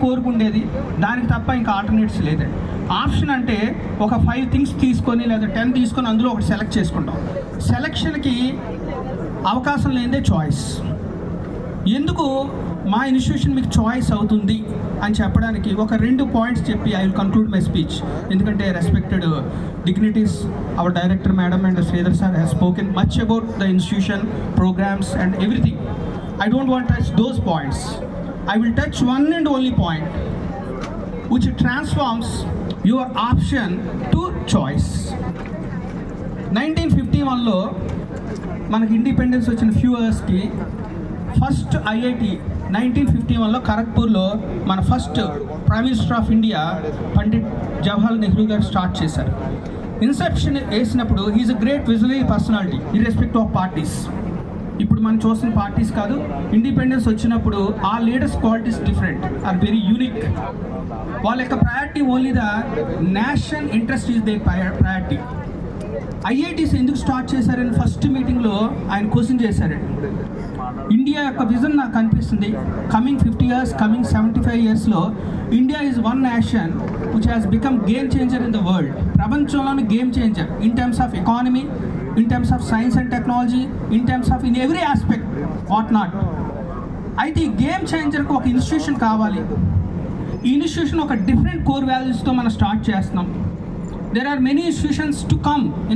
కోరుకుండేది దానికి తప్ప ఇంకా ఆల్టర్నేట్స్ లేదండి. ఆప్షన్ అంటే ఒక 5 థింగ్స్ తీసుకొని లేదా 10 తీసుకొని అందులో ఒకటి సెలెక్ట్ చేసుకుంటాం. సెలెక్షన్కి అవకాశం లేనిదే చాయిస్. ఎందుకు మా ఇన్స్టిట్యూషన్ మీకు చాయిస్ అవుతుంది అని చెప్పడానికి ఒక 2 పాయింట్స్ చెప్పి I will conclude my speech. ఎందుకంటే respected dignities our director madam and Sridhar sir has spoken much about the institution, programmes and everything. I don't want to touch those points. I will touch one and only point which transforms your option to choice. 1951లో మనకి independence వచ్చిన few ఇయర్స్కి first IIT 1951లో ఖరగ్పూర్లో మన first prime minister of India Pandit Jawaharlal Nehru గారు start చేశారు. Inception వేసినప్పుడు is a great visionary personality irrespective of parties. ఇప్పుడు మనం చూసిన పార్టీస్ కాదు, ఇండిపెండెన్స్ వచ్చినప్పుడు ఆ leaders qualities different, are very unique. వాళ్ళ యొక్క priority only the national interest is the priority. IITs ఎందుకు స్టార్ట్ చేశారని ఫస్ట్ మీటింగ్లో ఆయన క్వశ్చన్ చేశారండి. ఇండియా యొక్క విజన్ నాకు అనిపిస్తుంది కమింగ్ 50 years, కమింగ్ 75 yearsలో India is one nation which has become game changer in the world. ప్రపంచంలోని game changer in terms of economy, in terms of science and technology, in terms of in every aspect, what not. అయితే ఈ game చేంజర్కి ఒక institution కావాలి. ఈ institution ఒక different core వాల్యూస్తో మనం start చేస్తున్నాం. There are many institutions to come in the